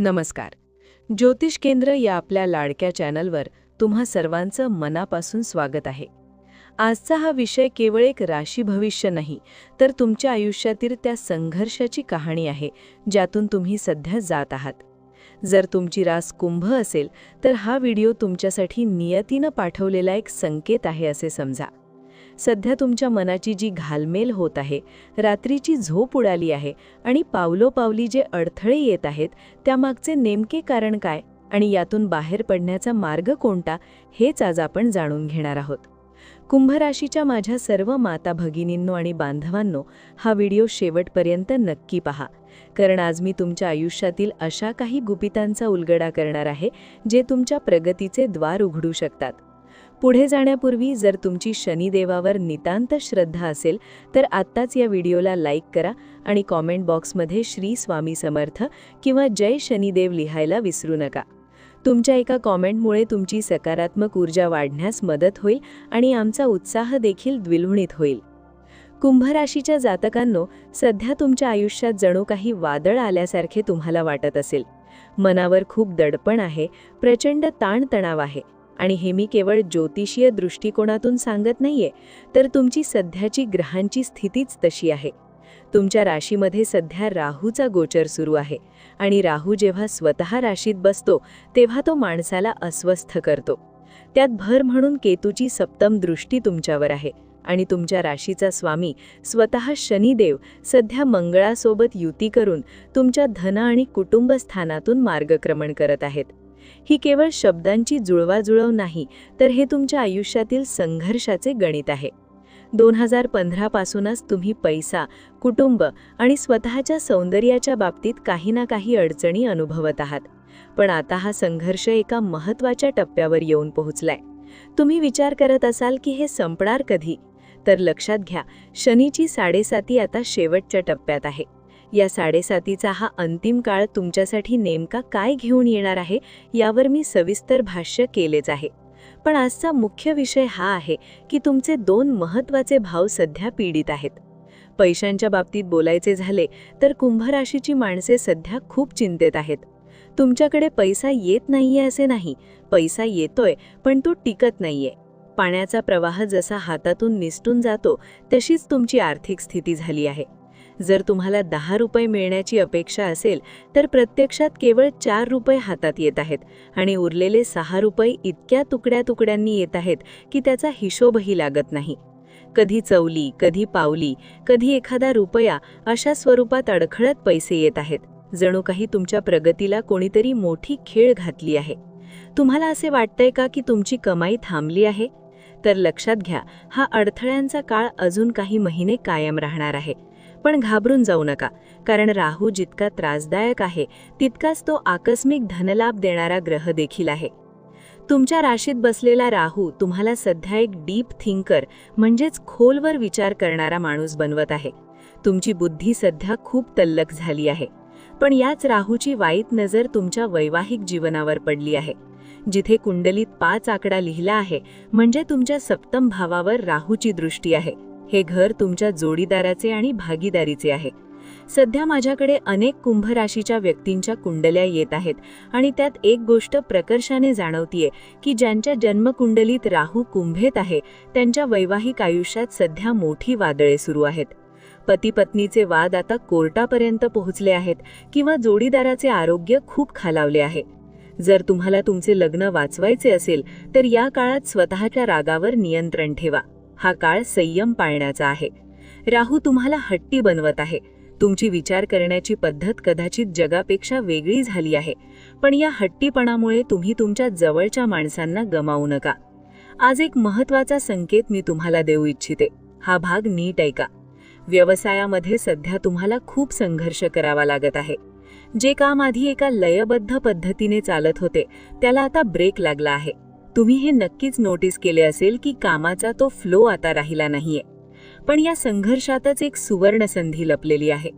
नमस्कार. ज्योतिष केंद्र या आपल्या लाडक्या चॅनलवर तुम्हा सर्वांचं मनापासून स्वागत आहे. आजचा हा विषय केवळ एक राशी भविष्य नाही, तर तुमच्या आयुष्यातील त्या संघर्षाची कहाणी आहे ज्यातून तुम्ही सध्या जात आहात. जर तुमची रास कुंभ असेल तर हा व्हिडिओ तुमच्यासाठी नियतीनं पाठवलेला एक संकेत आहे असे समजा. सध्या तुमच्या मनाची जी घालमेल होत आहे, रात्रीची झोप उडाली आहे आणि पावलोपावली जे अडथळे येत आहेत त्यामागचे नेमके कारण काय आणि यातून बाहेर पडण्याचा मार्ग कोणता, हेच आज आपण जाणून घेणार आहोत. कुंभ राशीच्या माझ्या सर्व माता भगिनींनो आणि बांधवांनो, हा व्हिडिओ शेवटपर्यंत नक्की पहा, कारण आज मी तुमच्या आयुष्यातील अशा काही गुपितांचा उलगडा करणार आहे जे तुमच्या प्रगतीचे द्वार उघडू शकतात. पुढे जाण्यापूर्वी जर तुमची शनिदेवावर नितांत श्रद्धा असेल तर आत्ताच या व्हिडिओला लाईक करा आणि कॉमेंट बॉक्समध्ये श्री स्वामी समर्थ किंवा जय शनिदेव लिहायला विसरू नका. तुमच्या एका कॉमेंटमुळे तुमची सकारात्मक ऊर्जा वाढण्यास मदत होईल आणि आमचा उत्साह देखील द्विगुणित होईल. कुंभ राशीच्या जातकांनो, सध्या तुमच्या आयुष्यात जणू काही वादळ आल्यासारखे तुम्हाला वाटत असेल. मनावर खूप दडपण आहे, प्रचंड ताणतणाव आहे आणि हे मी केवळ ज्योतिषीय दृष्टिकोनातून सांगत नाहीये, तर तुमची सध्याची ग्रहांची स्थितीच तशी आहे. तुमच्या राशीमध्ये सध्या राहूचा गोचर सुरू आहे आणि राहू जेव्हा स्वतः राशीत बसतो तेव्हा तो माणसाला अस्वस्थ करतो. त्यात भर म्हणून केतूची सप्तम दृष्टी तुमच्यावर आहे आणि तुमच्या राशीचा स्वामी स्वतः शनिदेव सध्या मंगळासोबत युती करून तुमच्या धन आणि कुटुंब स्थानातून मार्गक्रमण करत आहेत. ही केवळ शब्दांची जुळवाजुळव नाही, तर हे तुमच्या आयुष्यातील संघर्षाचे गणित आहे. 2015 पासूनच तुम्ही पैसा, कुटुंब आणि स्वतःच्या सौंदर्याच्या बाबतीत काही ना काही अडचणी अनुभवत आहात. पण आता हा संघर्ष एका महत्त्वाच्या टप्प्यावर येऊन पोहोचलाय. तुम्ही विचार करत असाल की हे संपणार कधी? तर लक्षात घ्या, शनीची 7.5 आता शेवटच्या टप्प्यात आहे. या 7.5चा हा अंतिम काळ तुमच्यासाठी नेमका काय घेऊन येणार आहे यावर मी सविस्तर भाष्य केलेच आहे. पण आजचा मुख्य विषय हा आहे की तुमचे 2 महत्त्वाचे भाव सध्या पीडित आहेत. पैशांच्या बाबतीत बोलायचे झाले तर कुंभ राशीची माणसे सध्या खूप चिंतेत आहेत. तुमच्याकडे पैसा येत नाहीये असे नाही, पैसा येतोय पण तो टिकत नाहीये. पाण्याचा प्रवाह जसा हातातून निसटून जातो तशीच तुमची आर्थिक स्थिती झाली आहे. जर तुम्हाला 10 रुपये मिळण्याची अपेक्षा असेल तर प्रत्यक्षात केवळ 4 रुपये हातात येत आहेत आणि उरलेले 6 रुपये इतक्या तुकड्यांनी येत आहेत की त्याचा हिशोबही लागत नाही. कधी चवली, कधी पावली, कधी एखादा रुपया अशा स्वरूपात अडखळत पैसे येत आहेत. जणू काही तुमच्या प्रगतीला कोणीतरी मोठी खेळ घातली आहे. तुम्हाला असे वाटतंय का की तुमची कमाई थांबली आहे? तर लक्षात घ्या, हा अडथळ्यांचा काळ अजून काही महिने कायम राहणार आहे. पण घाबरून जाऊ नका, कारण राहू जितका त्रासदायक आहे तितकाच तो आकस्मिक धनलाभ देणारा ग्रह देखील आहे. तुमच्या राशीत बसलेला राहू तुम्हाला सध्या एक डीप थिंकर म्हणजेच खोलवर विचार करणारा माणूस बनवत आहे. तुमची बुद्धी सध्या खूप तल्लख झाली आहे. पण याच राहूची वाईट नजर तुमच्या वैवाहिक जीवनावर पडली आहे. जिथे कुंडलीत 5 आकडा लिहिला आहे म्हणजे तुमच्या सप्तम भावावर राहूची दृष्टी आहे. हे घर तुमच्या जोडीदाराचे आणि भागीदारीचे आहे. सध्या माझ्याकडे अनेक कुंभ राशीच्या व्यक्तींच्या कुंडल्या येत आहेत आणि त्यात एक गोष्ट प्रकर्षाने जाणवतीये की ज्यांच्या जन्मकुंडलीत राहू कुंभेत आहे त्यांच्या वैवाहिक आयुष्यात सध्या मोठी वादळे सुरू आहेत. पती-पत्नीचे वाद आता कोर्टापर्यंत पोहोचले आहेत किंवा जोडीदाराचे आरोग्य खूप खालावले आहे. जर तुम्हाला तुमचे लग्न वाचवायचे असेल तर या काळात स्वतःच्या रागावर नियंत्रण ठेवा. हा काळ संयम पाळण्याचा आहे. राहू तुम्हाला हट्टी बनवत आहे. तुमची विचार करण्याची पद्धत कदाचित जगापेक्षा वेगळी झाली आहे, पण या हट्टीपणामुळे तुम्ही तुमच्या जवळच्या माणसांना गमावू नका. आज एक महत्त्वाचा संकेत मी तुम्हाला देऊ इच्छिते. हा भाग नीट ऐका. व्यवसायामध्ये सध्या तुम्हाला खूप संघर्ष करावा लागत आहे. जे काम आधी एका लयबद्ध पद्धतीने चालत होते त्याला आता ब्रेक लागला आहे. तुम्ही हे नक्कीच नोटीस केले असेल की कामाचा तो फ्लो आता राहिला नाहीये. पण या संघर्षातच एक सुवर्ण संधी लपलेली आहे.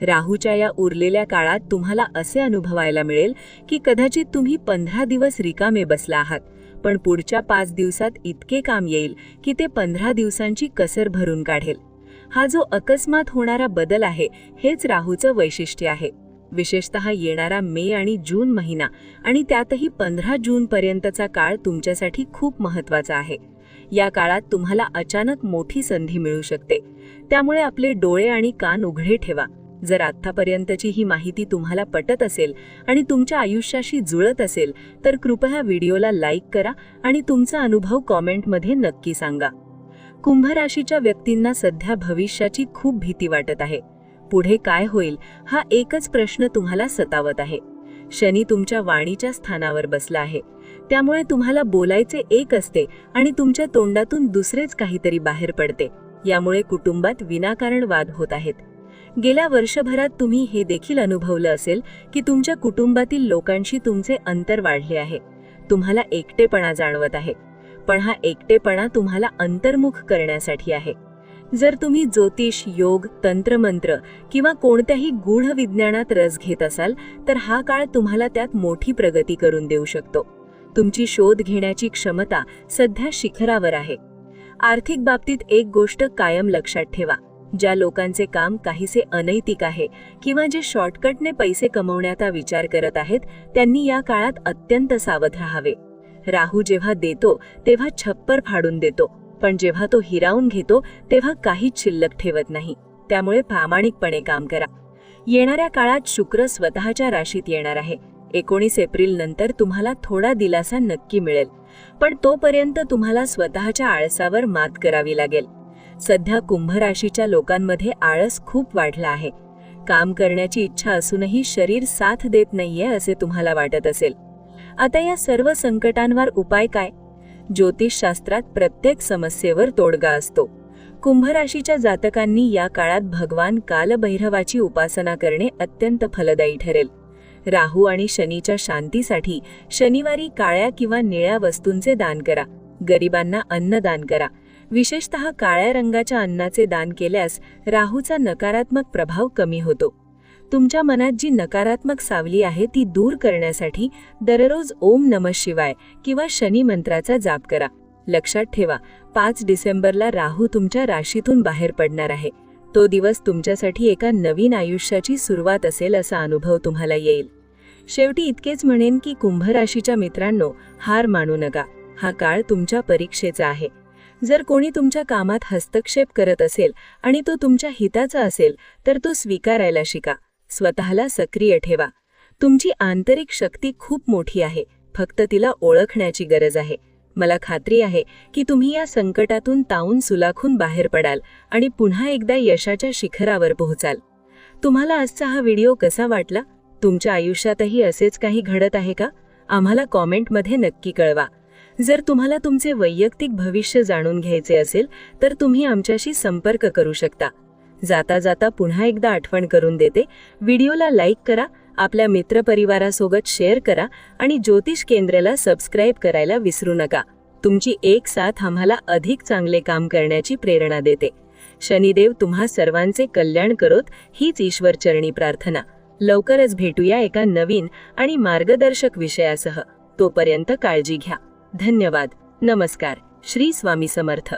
राहूच्या या उरलेल्या काळात तुम्हाला असे अनुभवायला मिळेल की कदाचित तुम्ही 15 दिवस रिकामे बसला आहात, पण पुढच्या 5 दिवसात इतके काम येईल की ते 15 दिवसांची कसर भरून काढेल. हा जो अकस्मात होणारा बदल आहे हेच राहूचं वैशिष्ट्य आहे. विशेषतः येणारा मे आणि जून महिना आणि त्यातही 15 जून पर्यंतचा काळ तुमच्यासाठी खूप महत्त्वाचा आहे. या काळात तुम्हाला अचानक मोठी संधी मिळू शकते. त्यामुळे आपले डोळे आणि कान उघडे ठेवा. जर आत्तापर्यंतची ही माहिती तुम्हाला पटत असेल आणि तुमच्या आयुष्याशी जुळत असेल तर कृपया व्हिडिओला लाईक करा आणि तुमचा अनुभव कॉमेंटमध्ये नक्की सांगा. कुंभ राशीच्या व्यक्तींना सध्या भविष्याची खूप भीती वाटत आहे. पुढे काय होईल हा एकच प्रश्न तुम्हाला सतावत आहे. शनी तुमच्या वाणीच्या स्थानावर बसला आहे. त्यामुळे तुम्हाला बोलायचे एक असते आणि तुमच्या तोंडातून दुसरेच काहीतरी बाहेर पडते. यामुळे कुटुंबात विनाकारण वाद होत आहेत. गेल्या वर्षभरात तुम्ही हे देखील अनुभवलं असेल की तुमच्या कुटुंबातील लोकांशी तुमचे अंतर वाढले आहे. तुम्हाला एकटेपणा जाणवत आहे. पण हा एकटेपणा तुम्हाला अंतर्मुख करण्यासाठी आहे. जर तुम्ही ज्योतिष, योग, तंत्रमंत्र किंवा कोणत्याही गूढ विज्ञानात रस घेत असाल तर हा काळ तुम्हाला त्यात मोठी प्रगती करून देऊ शकतो. तुमची शोध घेण्याची क्षमता सध्या शिखरावर आहे. आर्थिक बाबतीत एक गोष्ट कायम लक्षात ठेवा. ज्या लोकांचे काम काहीसे अनैतिक आहे किंवा जे शॉर्टकटने पैसे कमवण्याचा विचार करत आहेत त्यांनी या काळात अत्यंत सावध राहावे. राहू जेव्हा देतो तेव्हा छप्पर फाडून देतो, पण जेव्हा तो हिरावून घेतो तेव्हा काहीच शिल्लक ठेवत नाही. त्यामुळे प्रामाणिकपणे काम करा. येणाऱ्या काळात शुक्र स्वतःच्या राशीत येणार आहे. 19 एप्रिल नंतर तुम्हाला थोडा दिलासा नक्की मिळेल, पण तोपर्यंत तुम्हाला स्वतःच्या आळसावर मात करावी लागेल. सध्या कुंभ राशीच्या लोकांमध्ये आळस खूप वाढला आहे. काम करण्याची इच्छा असूनही शरीर साथ देत नाहीये असे तुम्हाला वाटत असेल. आता या सर्व संकटांवर उपाय काय? ज्योतिषशास्त्रात प्रत्येक समस्येवर तोडगा असतो. कुंभ राशीच्या जातकांनी या काळात भगवान कालभैरवाची उपासना करणे अत्यंत फलदायी ठरेल. राहू आणि शनीच्या शांतीसाठी शनिवारी काळ्या किंवा निळ्या वस्तूंचे दान करा. गरिबांना अन्नदान करा. विशेषतः काळ्या रंगाच्या अन्नाचे दान केल्यास राहूचा नकारात्मक प्रभाव कमी होतो. तुमच्या मनात जी नकारात्मक सावली आहे ती दूर करण्यासाठी दररोज ओम नमः शिवाय किंवा शनी मंत्राचा जाप करा. लक्षात ठेवा, 5 डिसेंबरला राहू तुमच्या राशीतून बाहेर पडणार आहे. तो दिवस तुमच्यासाठी एका नवीन आयुष्याची सुरुवात असेल असा अनुभव तुम्हाला येईल. शेवटी इतकेच म्हणेन की कुंभ राशीच्या मित्रांनो, हार मानू नका. हा काळ तुमच्या परीक्षेचा आहे. जर कोणी तुमच्या कामात हस्तक्षेप करत असेल आणि तो तुमच्या हिताचा असेल तर तो स्वीकारायला शिका. स्वतःला सक्रिय ठेवा. तुमची आंतरिक शक्ती खूप मोठी आहे, फक्त तिला ओळखण्याची गरज आहे. मला खात्री आहे की तुम्ही या संकटातून तावून सुलाखून बाहेर पडाल आणि पुन्हा एकदा यशाच्या शिखरावर पोहोचाल. तुम्हाला आजचा हा व्हिडिओ कसा वाटला? तुमच्या आयुष्यातही असेच काही घडत आहे का? आम्हाला कॉमेंटमध्ये नक्की कळवा. जर तुम्हाला तुमचे वैयक्तिक भविष्य जाणून घ्यायचे असेल तर तुम्ही आमच्याशी संपर्क करू शकता. जाता जाता पुन्हा एकदा आठवण करून देते, व्हिडिओला लाईक करा, आपल्या मित्रपरिवारासोबत शेअर करा आणि ज्योतिष केंद्राला सबस्क्राईब करायला विसरू नका. तुमची एक साथ आम्हाला अधिक चांगले काम करण्याची प्रेरणा देते. शनिदेव तुम्हा सर्वांचे कल्याण करोत हीच ईश्वरचरणी प्रार्थना. लवकरच भेटूया एका नवीन आणि मार्गदर्शक विषयासह. तोपर्यंत काळजी घ्या. धन्यवाद. नमस्कार. श्री स्वामी समर्थ.